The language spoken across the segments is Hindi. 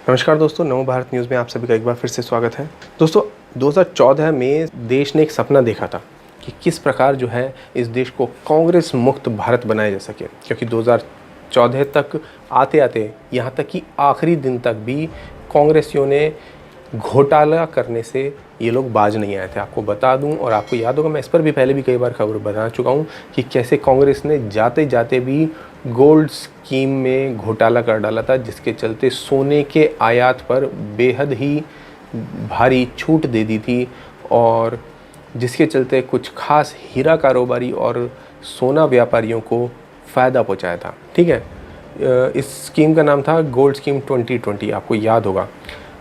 नमस्कार दोस्तों, नव भारत न्यूज़ में आप सभी का एक बार फिर से स्वागत है। दोस्तों 2014 में देश ने एक सपना देखा था कि किस प्रकार जो है इस देश को कांग्रेस मुक्त भारत बनाया जा सके, क्योंकि 2014 तक आते आते यहाँ तक कि आखिरी दिन तक भी कांग्रेसियों ने घोटाला करने से ये लोग बाज नहीं आए थे। आपको बता दूं और आपको याद होगा, मैं इस पर भी पहले भी कई बार खबर बता चुका हूं कि कैसे कांग्रेस ने जाते जाते भी गोल्ड स्कीम में घोटाला कर डाला था, जिसके चलते सोने के आयात पर बेहद ही भारी छूट दे दी थी और जिसके चलते कुछ खास हीरा कारोबारी और सोना व्यापारियों को फ़ायदा पहुंचाया था। ठीक है, इस स्कीम का नाम था गोल्ड स्कीम 2020, आपको याद होगा।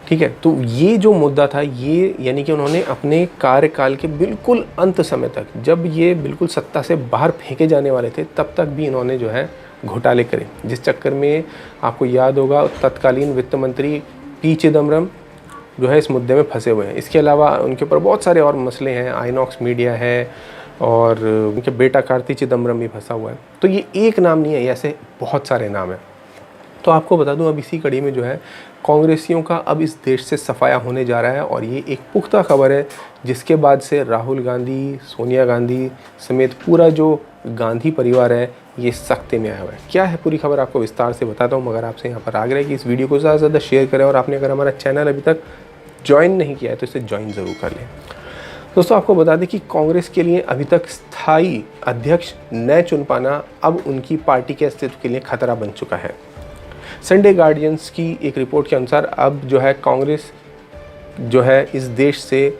ठीक है, तो ये जो मुद्दा था, ये यानी कि उन्होंने अपने कार्यकाल के बिल्कुल अंत समय तक, जब ये बिल्कुल सत्ता से बाहर फेंके जाने वाले थे, तब तक भी इन्होंने जो है घोटाले करे, जिस चक्कर में आपको याद होगा तत्कालीन वित्त मंत्री पी चिदम्बरम जो है इस मुद्दे में फंसे हुए हैं। इसके अलावा उनके ऊपर बहुत सारे और मसले हैं, आइनॉक्स मीडिया है और उनके बेटा कार्ति चिदम्बरम भी फंसा हुआ है। तो ये एक नाम नहीं है, ऐसे बहुत सारे नाम हैं। तो आपको बता दूं, अब इसी कड़ी में जो है कांग्रेसियों का अब इस देश से सफाया होने जा रहा है और ये एक पुख्ता खबर है, जिसके बाद से राहुल गांधी, सोनिया गांधी समेत पूरा जो गांधी परिवार है ये सख्ते में आया हुआ है। क्या है पूरी खबर, आपको विस्तार से बताता हूँ, मगर आपसे यहाँ पर आग्रह है कि इस वीडियो को ज़्यादा से ज़्यादा शेयर करें और आपने अगर हमारा चैनल अभी तक ज्वाइन नहीं किया है तो इसे ज्वाइन ज़रूर कर लें। दोस्तों आपको बता दें कि कांग्रेस के लिए अभी तक स्थायी अध्यक्ष न चुन पाना अब उनकी पार्टी के अस्तित्व के लिए खतरा बन चुका है। संडे गार्डियंस की एक रिपोर्ट के अनुसार अब जो है कांग्रेस जो है इस देश से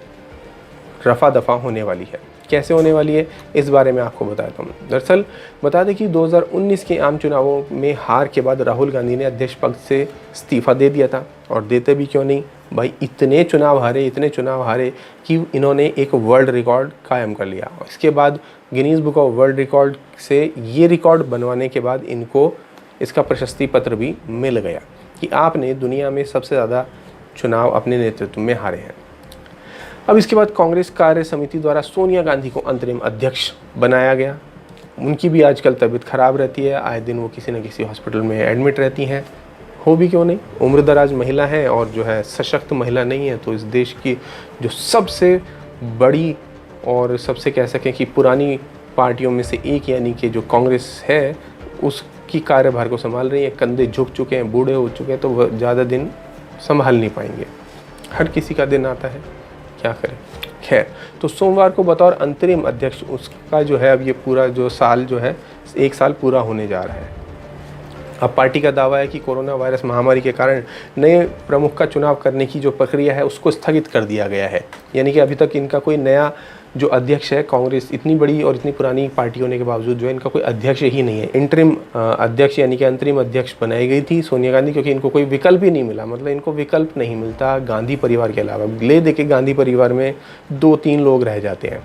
रफा दफा होने वाली है। कैसे होने वाली है इस बारे में आपको बताता हूँ। दरअसल बता दें कि 2019 के आम चुनावों में हार के बाद राहुल गांधी ने अध्यक्ष पद से इस्तीफा दे दिया था, और देते भी क्यों नहीं भाई, इतने चुनाव हारे कि इन्होंने एक वर्ल्ड रिकॉर्ड कायम कर लिया। इसके बाद Guinness book of world record से ये रिकॉर्ड बनवाने के बाद इनको इसका प्रशस्ति पत्र भी मिल गया कि आपने दुनिया में सबसे ज़्यादा चुनाव अपने नेतृत्व में हारे हैं। अब इसके बाद कांग्रेस कार्य समिति द्वारा सोनिया गांधी को अंतरिम अध्यक्ष बनाया गया। उनकी भी आजकल तबीयत खराब रहती है, आए दिन वो किसी न किसी हॉस्पिटल में एडमिट रहती हैं। हो भी क्यों नहीं, उम्रदराज महिला है और जो है सशक्त महिला नहीं है, तो इस देश की जो सबसे बड़ी और सबसे कह सकें कि पुरानी पार्टियों में से एक यानी कि जो कांग्रेस है उसकी कार्यभार को संभाल रही है। कंधे झुक चुके हैं, बूढ़े हो चुके हैं, तो वह ज़्यादा दिन संभाल नहीं पाएंगे। हर किसी का दिन आता है, क्या करें। खैर, तो सोमवार को बतौर अंतरिम अध्यक्ष उसका जो है अब ये पूरा जो साल जो है 1 साल पूरा होने जा रहा है। अब पार्टी का दावा है कि कोरोना वायरस महामारी के कारण नए प्रमुख का चुनाव करने की जो प्रक्रिया है उसको स्थगित कर दिया गया है। यानी कि अभी तक इनका कोई नया जो अध्यक्ष है, कांग्रेस इतनी बड़ी और इतनी पुरानी पार्टी होने के बावजूद जो है इनका कोई अध्यक्ष ही नहीं है। इंटरिम अध्यक्ष यानी कि अंतरिम अध्यक्ष बनाई गई थी सोनिया गांधी, क्योंकि इनको कोई विकल्प ही नहीं मिला। मतलब इनको विकल्प नहीं मिलता गांधी परिवार के अलावा। ले दे के गांधी परिवार में 2-3 लोग रह जाते हैं।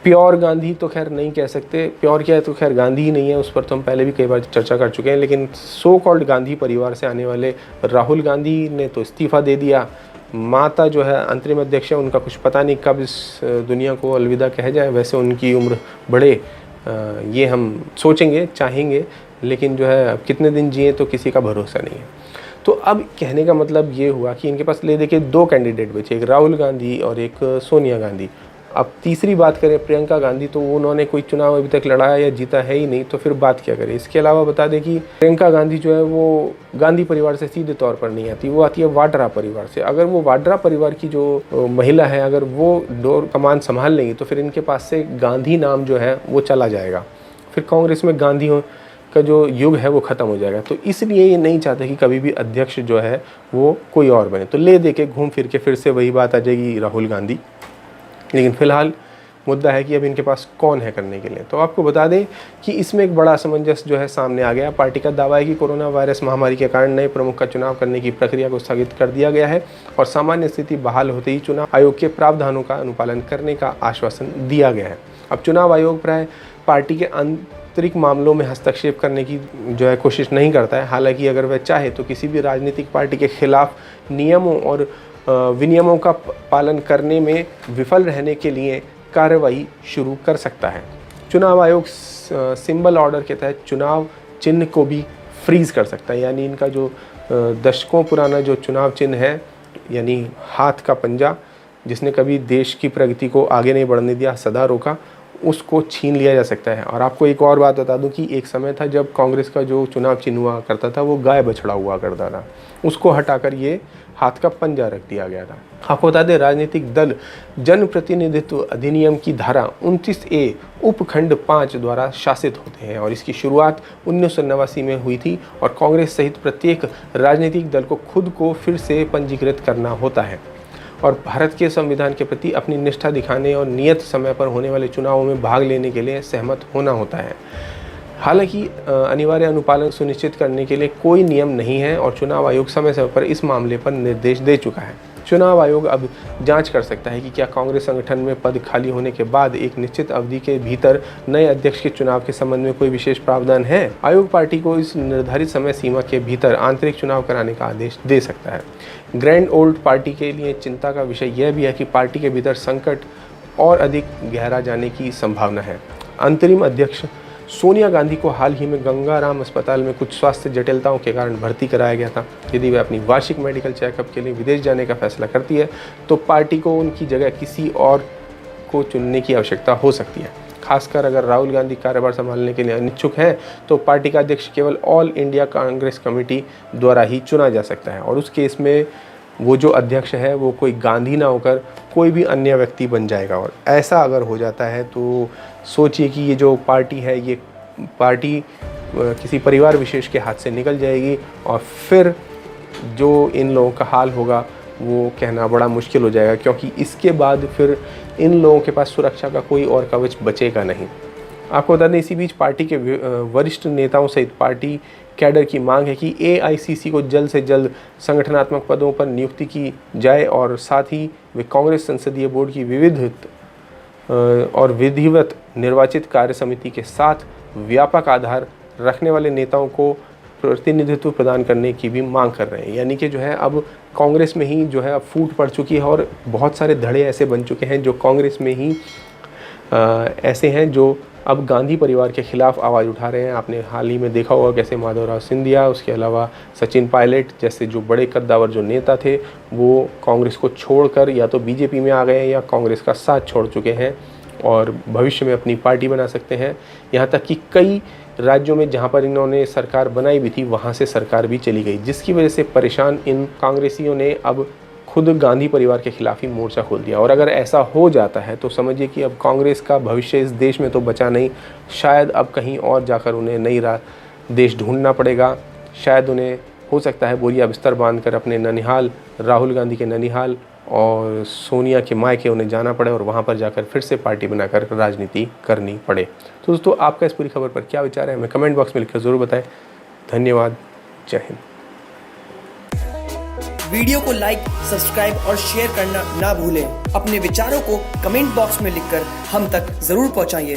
प्योर गांधी तो खैर नहीं कह सकते, प्योर क्या है तो खैर गांधी ही नहीं है, उस पर तो हम पहले भी कई बार चर्चा कर चुके हैं। लेकिन सो कॉल्ड गांधी परिवार से आने वाले राहुल गांधी ने तो इस्तीफा दे दिया। माता जो है अंतरिम अध्यक्ष है, उनका कुछ पता नहीं कब इस दुनिया को अलविदा कह जाए। वैसे उनकी उम्र बढ़े ये हम सोचेंगे, चाहेंगे, लेकिन जो है कितने दिन जिए तो किसी का भरोसा नहीं है। तो अब कहने का मतलब ये हुआ कि इनके पास ले देखिए 2 कैंडिडेट बचे, एक राहुल गांधी और एक सोनिया गांधी। अब तीसरी बात करें प्रियंका गांधी, तो उन्होंने कोई चुनाव अभी तक लड़ाया या जीता है ही नहीं, तो फिर बात क्या करें। इसके अलावा बता दें कि प्रियंका गांधी जो है वो गांधी परिवार से सीधे तौर पर नहीं आती, वो आती है वाड्रा परिवार से। अगर वो वाड्रा परिवार की जो महिला है, अगर वो डोर कमान संभाल लेंगी तो फिर इनके पास से गांधी नाम जो है वो चला जाएगा, फिर कांग्रेस में गांधी का जो युग है वो ख़त्म हो जाएगा। तो इसलिए ये नहीं चाहते कि कभी भी अध्यक्ष जो है वो कोई और बने। तो ले दे के घूम फिर के फिर से वही बात आ जाएगी राहुल गांधी। लेकिन फ़िलहाल मुद्दा है कि अब इनके पास कौन है करने के लिए। तो आपको बता दें कि इसमें एक बड़ा असमंजस जो है सामने आ गया। पार्टी का दावा है कि कोरोना वायरस महामारी के कारण नए प्रमुख का चुनाव करने की प्रक्रिया को स्थगित कर दिया गया है और सामान्य स्थिति बहाल होते ही चुनाव आयोग के प्रावधानों का अनुपालन करने का आश्वासन दिया गया है। अब चुनाव आयोग प्राय पार्टी के आंतरिक मामलों में हस्तक्षेप करने की जो है कोशिश नहीं करता है। हालांकि अगर वह चाहे तो किसी भी राजनीतिक पार्टी के खिलाफ नियमों और विनियमों का पालन करने में विफल रहने के लिए कार्रवाई शुरू कर सकता है। चुनाव आयोग सिंबल ऑर्डर के तहत चुनाव चिन्ह को भी फ्रीज़ कर सकता है। यानी इनका जो दशकों पुराना जो चुनाव चिन्ह है, यानी हाथ का पंजा, जिसने कभी देश की प्रगति को आगे नहीं बढ़ने दिया, सदा रोका, उसको छीन लिया जा सकता है। और आपको एक और बात बता दूं कि एक समय था जब कांग्रेस का जो चुनाव चिन्ह हुआ करता था वो गाय बछड़ा हुआ करता था, उसको हटाकर ये हाथ का पंजा रख दिया गया था। आपको बता दें, राजनीतिक दल जनप्रतिनिधित्व अधिनियम की धारा 29A उपखंड 5 द्वारा शासित होते हैं और इसकी शुरुआत 1989 में हुई थी और कांग्रेस सहित प्रत्येक राजनीतिक दल को खुद को फिर से पंजीकृत करना होता है और भारत के संविधान के प्रति अपनी निष्ठा दिखाने और नियत समय पर होने वाले चुनावों में भाग लेने के लिए सहमत होना होता है। हालांकि अनिवार्य अनुपालन सुनिश्चित करने के लिए कोई नियम नहीं है और चुनाव आयोग समय समय पर इस मामले पर निर्देश दे चुका है। चुनाव आयोग अब जांच कर सकता है कि क्या कांग्रेस संगठन में पद खाली होने के बाद एक निश्चित अवधि के भीतर नए अध्यक्ष के चुनाव के संबंध में कोई विशेष प्रावधान है। आयोग पार्टी को इस निर्धारित समय सीमा के भीतर आंतरिक चुनाव कराने का आदेश दे सकता है। ग्रैंड ओल्ड पार्टी के लिए चिंता का विषय यह भी है कि पार्टी के भीतर संकट और अधिक गहरा जाने की संभावना है। अंतरिम अध्यक्ष सोनिया गांधी को हाल ही में गंगाराम अस्पताल में कुछ स्वास्थ्य जटिलताओं के कारण भर्ती कराया गया था। यदि वे अपनी वार्षिक मेडिकल चेकअप के लिए विदेश जाने का फैसला करती है तो पार्टी को उनकी जगह किसी और को चुनने की आवश्यकता हो सकती है। खासकर अगर राहुल गांधी कार्यभार संभालने के लिए अनिच्छुक हैं तो पार्टी का अध्यक्ष केवल ऑल इंडिया कांग्रेस कमेटी द्वारा ही चुना जा सकता है और उस केस में वो जो अध्यक्ष है वो कोई गांधी ना होकर कोई भी अन्य व्यक्ति बन जाएगा। और ऐसा अगर हो जाता है तो सोचिए कि ये जो पार्टी है, ये पार्टी किसी परिवार विशेष के हाथ से निकल जाएगी और फिर जो इन लोगों का हाल होगा वो कहना बड़ा मुश्किल हो जाएगा, क्योंकि इसके बाद फिर इन लोगों के पास सुरक्षा का कोई और कवच बचेगा नहीं। आपको बता दें, इसी बीच पार्टी के वरिष्ठ नेताओं सहित पार्टी कैडर की मांग है कि AICC को जल्द से जल्द संगठनात्मक पदों पर नियुक्ति की जाए और साथ ही वे कांग्रेस संसदीय बोर्ड की विधिवत निर्वाचित कार्य समिति के साथ व्यापक आधार रखने वाले नेताओं को प्रतिनिधित्व प्रदान करने की भी मांग कर रहे हैं। यानी कि जो है अब कांग्रेस में ही जो है अब फूट पड़ चुकी है और बहुत सारे धड़े ऐसे बन चुके हैं जो कांग्रेस में ही ऐसे हैं जो अब गांधी परिवार के खिलाफ आवाज़ उठा रहे हैं। आपने हाल ही में देखा होगा कैसे माधवराव सिंधिया, उसके अलावा सचिन पायलट जैसे जो बड़े कद्दावर जो नेता थे वो कांग्रेस को छोड़कर या तो बीजेपी में आ गए हैं या कांग्रेस का साथ छोड़ चुके हैं और भविष्य में अपनी पार्टी बना सकते हैं। यहाँ तक कि कई राज्यों में जहाँ पर इन्होंने सरकार बनाई भी थी वहाँ से सरकार भी चली गई, जिसकी वजह से परेशान इन कांग्रेसियों ने अब खुद गांधी परिवार के खिलाफ ही मोर्चा खोल दिया। और अगर ऐसा हो जाता है तो समझिए कि अब कांग्रेस का भविष्य इस देश में तो बचा नहीं, शायद अब कहीं और जाकर उन्हें नई देश ढूंढना पड़ेगा। शायद उन्हें हो सकता है बोरिया बिस्तर बांधकर अपने ननिहाल, राहुल गांधी के ननिहाल और सोनिया के मायके उन्हें जाना पड़े और वहाँ पर जाकर फिर से पार्टी बनाकर राजनीति करनी पड़े। तो दोस्तों, आपका इस पूरी खबर पर क्या विचार है हमें कमेंट बॉक्स में लिखकर ज़रूर बताएं। धन्यवाद। जय हिंद। वीडियो को लाइक, सब्सक्राइब और शेयर करना ना भूलें। अपने विचारों को कमेंट बॉक्स में लिखकर हम तक जरूर पहुंचाइए।